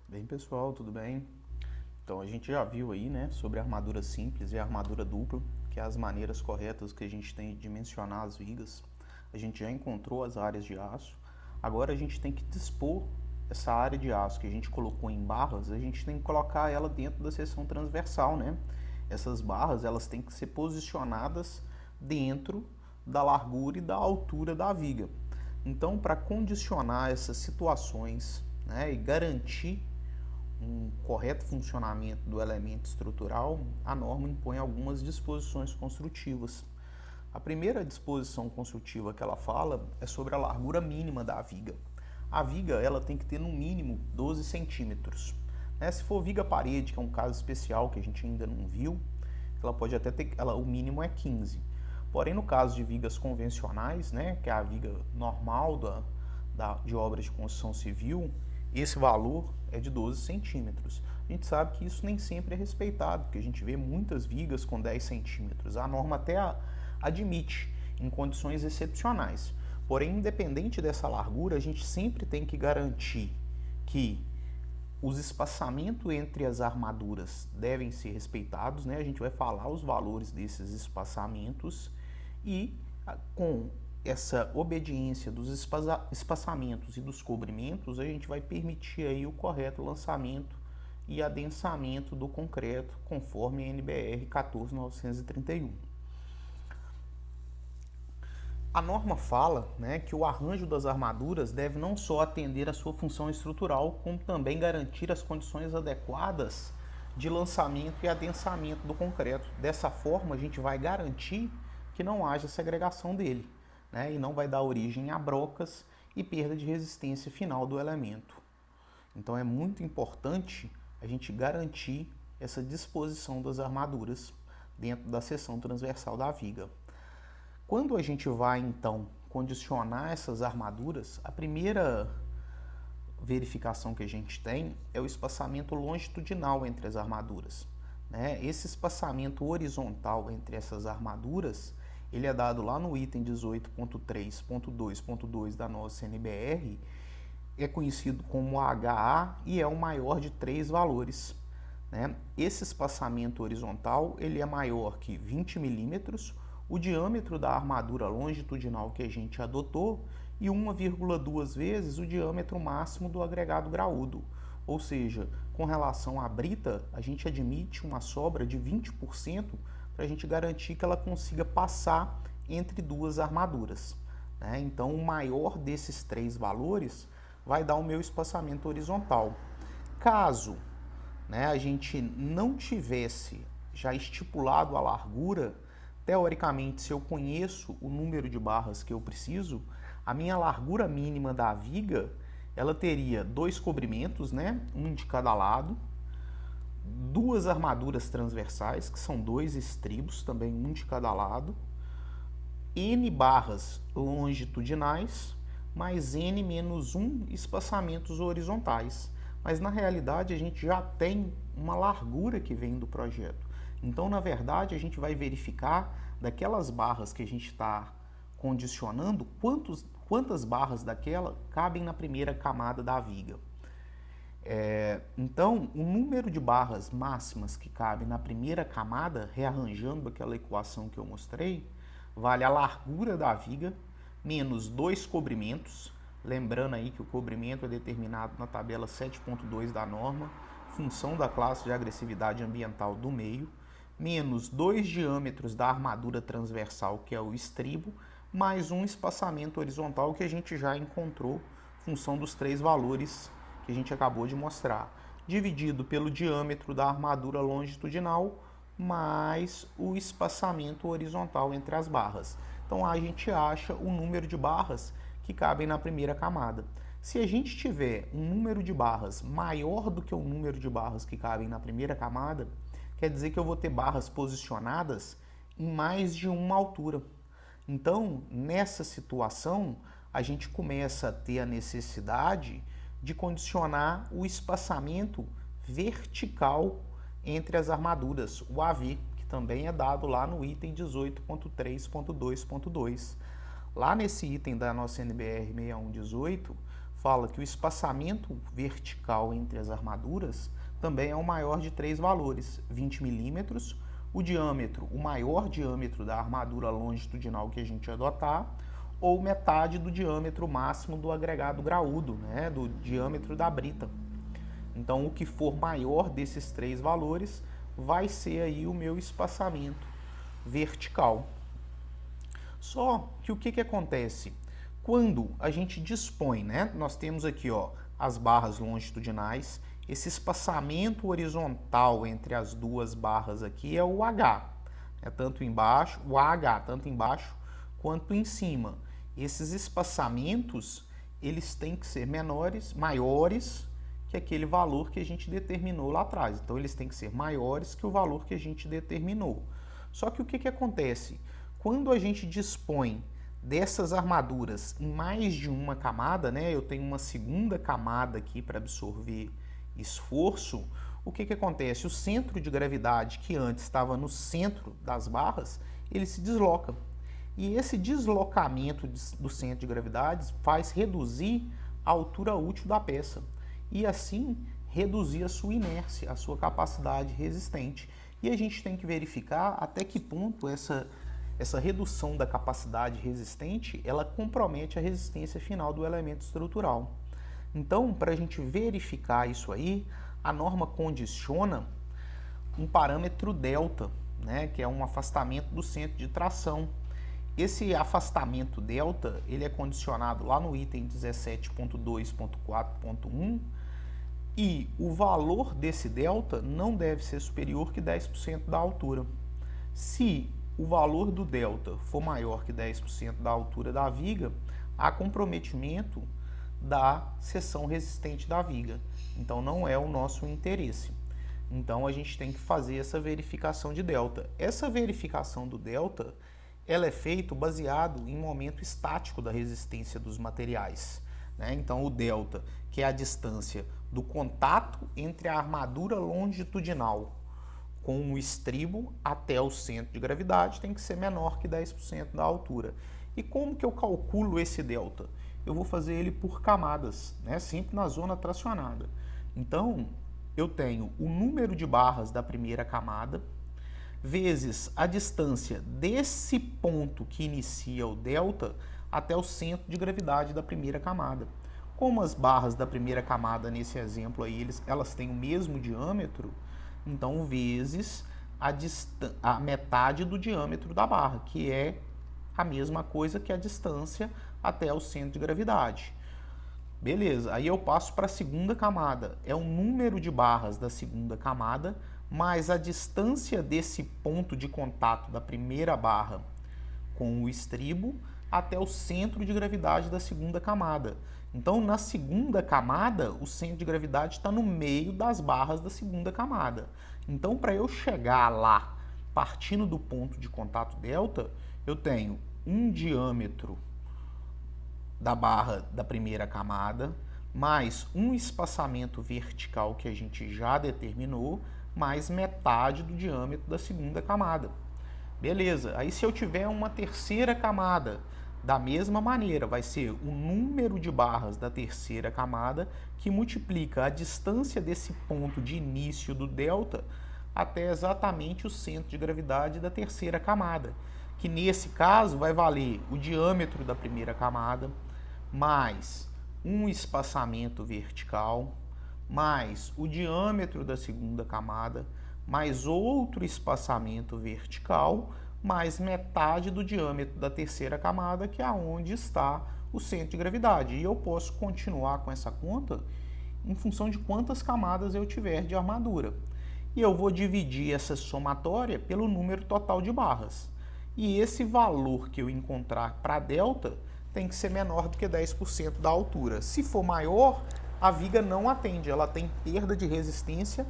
Bem, pessoal, tudo bem? Então, a gente já viu aí, né, sobre a armadura simples e a armadura dupla, que é as maneiras corretas que a gente tem de dimensionar as vigas. A gente já encontrou as áreas de aço. Agora a gente tem que dispor essa área de aço que a gente colocou em barras, a gente tem que colocar ela dentro da seção transversal, né? Essas barras, elas têm que ser posicionadas dentro da largura e da altura da viga. Então, para condicionar essas situações, né, e garantir um correto funcionamento do elemento estrutural, a norma impõe algumas disposições construtivas. A primeira disposição construtiva que ela fala é sobre a largura mínima da viga. A viga ela tem que ter no mínimo 12 centímetros. Se for viga parede, que é um caso especial que a gente ainda não viu, ela pode até ter, o mínimo é 15. Porém, no caso de vigas convencionais, né, que é a viga normal de obras de construção civil, esse valor é de 12 centímetros. A gente sabe que isso nem sempre é respeitado, porque a gente vê muitas vigas com 10 centímetros. A norma até admite em condições excepcionais. Porém, independente dessa largura, a gente sempre tem que garantir que os espaçamentos entre as armaduras devem ser respeitados, né? A gente vai falar os valores desses espaçamentos e com essa obediência dos espaçamentos e dos cobrimentos, a gente vai permitir aí o correto lançamento e adensamento do concreto, conforme a NBR 14931. A norma fala, né, que o arranjo das armaduras deve não só atender a sua função estrutural, como também garantir as condições adequadas de lançamento e adensamento do concreto. Dessa forma, a gente vai garantir que não haja segregação dele, né, e não vai dar origem a brocas e perda de resistência final do elemento. Então é muito importante a gente garantir essa disposição das armaduras dentro da seção transversal da viga. Quando a gente vai, então, condicionar essas armaduras, a primeira verificação que a gente tem é o espaçamento longitudinal entre as armaduras. Esse espaçamento horizontal entre essas armaduras, ele é dado lá no item 18.3.2.2 da nossa NBR, é conhecido como HA e é o maior de 3 valores. Esse espaçamento horizontal ele é maior que 20 milímetros, o diâmetro da armadura longitudinal que a gente adotou e 1,2 vezes o diâmetro máximo do agregado graúdo. Ou seja, com relação à brita, a gente admite uma sobra de 20% para a gente garantir que ela consiga passar entre duas armaduras. Então, o maior desses 3 valores vai dar o meu espaçamento horizontal. Caso a gente não tivesse já estipulado a largura, teoricamente, se eu conheço o número de barras que eu preciso, a minha largura mínima da viga, ela teria 2 cobrimentos, um de cada lado, 2 armaduras transversais, que são 2 estribos, também um de cada lado, N barras longitudinais, mais N menos 1 espaçamentos horizontais. Mas na realidade a gente já tem uma largura que vem do projeto. Então, na verdade, a gente vai verificar daquelas barras que a gente está condicionando, quantas barras daquela cabem na primeira camada da viga. Então, o número de barras máximas que cabem na primeira camada, rearranjando aquela equação que eu mostrei, vale a largura da viga menos 2 cobrimentos. Lembrando aí que o cobrimento é determinado na tabela 7.2 da norma, função da classe de agressividade ambiental do meio, menos 2 diâmetros da armadura transversal, que é o estribo, mais um espaçamento horizontal que a gente já encontrou, função dos 3 valores que a gente acabou de mostrar, dividido pelo diâmetro da armadura longitudinal, mais o espaçamento horizontal entre as barras. Então a gente acha o número de barras que cabem na primeira camada. Se a gente tiver um número de barras maior do que o número de barras que cabem na primeira camada, quer dizer que eu vou ter barras posicionadas em mais de uma altura. Então, nessa situação, a gente começa a ter a necessidade de condicionar o espaçamento vertical entre as armaduras, o AV, que também é dado lá no item 18.3.2.2. Lá nesse item da nossa NBR 6118, fala que o espaçamento vertical entre as armaduras também é o maior de 3 valores, 20 milímetros, o diâmetro, o maior diâmetro da armadura longitudinal que a gente adotar, ou metade do diâmetro máximo do agregado graúdo, né, do diâmetro da brita. Então, o que for maior desses 3 valores vai ser aí o meu espaçamento vertical. Só que o que acontece? Quando a gente dispõe, né, nós temos aqui ó, as barras longitudinais, esse espaçamento horizontal entre as duas barras aqui é o H, é tanto embaixo, o AH, tanto embaixo quanto em cima. Esses espaçamentos, eles têm que ser maiores que aquele valor que a gente determinou lá atrás. Então, eles têm que ser maiores que o valor que a gente determinou. Só que o que acontece? Quando a gente dispõe dessas armaduras em mais de uma camada, né, eu tenho uma segunda camada aqui para absorver esforço, o que acontece? O centro de gravidade que antes estava no centro das barras, ele se desloca. E esse deslocamento do centro de gravidade faz reduzir a altura útil da peça e assim reduzir a sua inércia, a sua capacidade resistente. E a gente tem que verificar até que ponto essa redução da capacidade resistente, ela compromete a resistência final do elemento estrutural. Então, para a gente verificar isso aí, a norma condiciona um parâmetro delta, né, que é um afastamento do centro de tração. Esse afastamento delta, ele é condicionado lá no item 17.2.4.1 e o valor desse delta não deve ser superior que 10% da altura. Se o valor do delta for maior que 10% da altura da viga, há comprometimento da seção resistente da viga. Então, não é o nosso interesse. Então, a gente tem que fazer essa verificação de delta. Essa verificação do delta, ela é feita baseado em momento estático da resistência dos materiais, né? Então, o delta, que é a distância do contato entre a armadura longitudinal com o estribo até o centro de gravidade, tem que ser menor que 10% da altura. E como que eu calculo esse delta? Eu vou fazer ele por camadas, né? Sempre na zona tracionada. Então, eu tenho o número de barras da primeira camada, vezes a distância desse ponto que inicia o delta até o centro de gravidade da primeira camada. Como as barras da primeira camada, nesse exemplo aí, elas têm o mesmo diâmetro, então vezes a metade do diâmetro da barra, que é a mesma coisa que a distância até o centro de gravidade. Beleza, aí eu passo para a segunda camada. É o número de barras da segunda camada mais a distância desse ponto de contato da primeira barra com o estribo até o centro de gravidade da segunda camada. Então, na segunda camada, o centro de gravidade está no meio das barras da segunda camada. Então, para eu chegar lá, partindo do ponto de contato delta, eu tenho um diâmetro da barra da primeira camada, mais um espaçamento vertical que a gente já determinou, mais metade do diâmetro da segunda camada. Beleza, aí se eu tiver uma terceira camada, da mesma maneira, vai ser o número de barras da terceira camada que multiplica a distância desse ponto de início do delta até exatamente o centro de gravidade da terceira camada, que nesse caso vai valer o diâmetro da primeira camada, mais um espaçamento vertical, mais o diâmetro da segunda camada, mais outro espaçamento vertical, mais metade do diâmetro da terceira camada, que é onde está o centro de gravidade. E eu posso continuar com essa conta em função de quantas camadas eu tiver de armadura. E eu vou dividir essa somatória pelo número total de barras. E esse valor que eu encontrar para delta tem que ser menor do que 10% da altura. Se for maior, a viga não atende, ela tem perda de resistência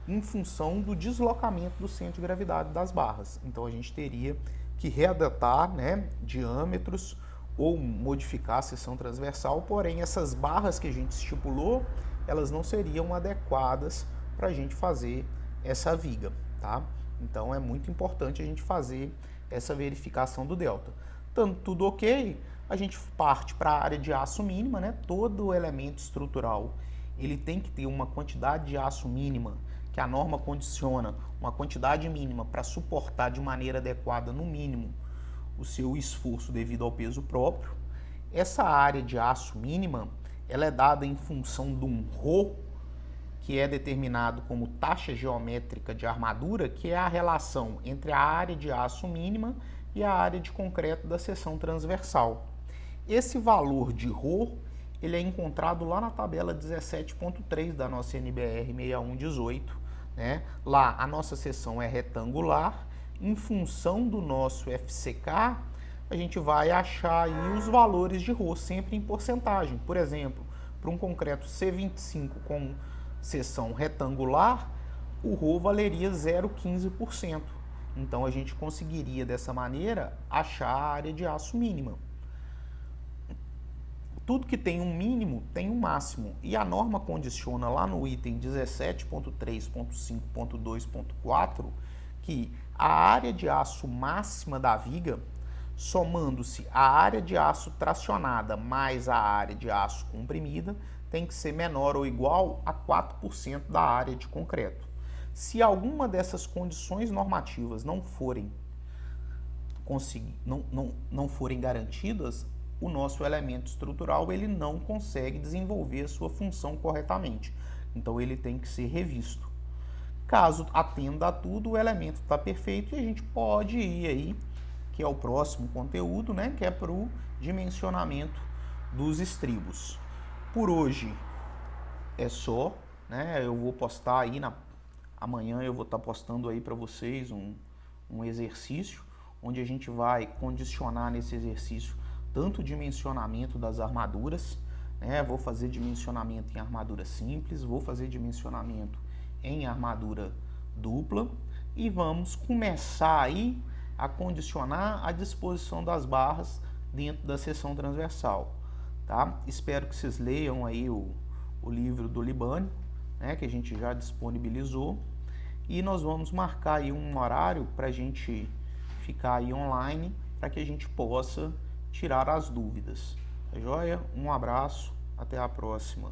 em função do deslocamento do centro de gravidade das barras. Então a gente teria que readaptar, né, diâmetros ou modificar a seção transversal, porém essas barras que a gente estipulou, elas não seriam adequadas para a gente fazer essa viga, tá? Então é muito importante a gente fazer essa verificação do delta. Então, tudo ok, a gente parte para a área de aço mínima, né? Todo elemento estrutural ele tem que ter uma quantidade de aço mínima, que a norma condiciona uma quantidade mínima para suportar de maneira adequada, no mínimo, o seu esforço devido ao peso próprio. Essa área de aço mínima, ela é dada em função de um ρ, que é determinado como taxa geométrica de armadura, que é a relação entre a área de aço mínima e a área de concreto da seção transversal. Esse valor de ρ, ele é encontrado lá na tabela 17.3 da nossa NBR 6118, né? Lá a nossa seção é retangular, em função do nosso FCK, a gente vai achar aí os valores de ρ, sempre em porcentagem. Por exemplo, para um concreto C25 com seção retangular, o ρ valeria 0,15%. Então a gente conseguiria dessa maneira achar a área de aço mínima. Tudo que tem um mínimo tem um máximo, e a norma condiciona lá no item 17.3.5.2.4 que a área de aço máxima da viga, somando-se a área de aço tracionada mais a área de aço comprimida, tem que ser menor ou igual a 4% da área de concreto. Se alguma dessas condições normativas não forem garantidas, o nosso elemento estrutural ele não consegue desenvolver a sua função corretamente. Então ele tem que ser revisto. Caso atenda a tudo, o elemento está perfeito e a gente pode ir aí, que é o próximo conteúdo, né, que é para o dimensionamento dos estribos. Por hoje é só, né? Eu vou postar aí amanhã eu vou estar postando aí para vocês um exercício onde a gente vai condicionar nesse exercício tanto o dimensionamento das armaduras, né? Vou fazer dimensionamento em armadura simples, vou fazer dimensionamento em armadura dupla e vamos começar aí a condicionar a disposição das barras dentro da seção transversal, tá? Espero que vocês leiam aí o livro do Libânio, né, que a gente já disponibilizou, e nós vamos marcar aí um horário para a gente ficar aí online para que a gente possa tirar as dúvidas. Tá joia? Um abraço, até a próxima.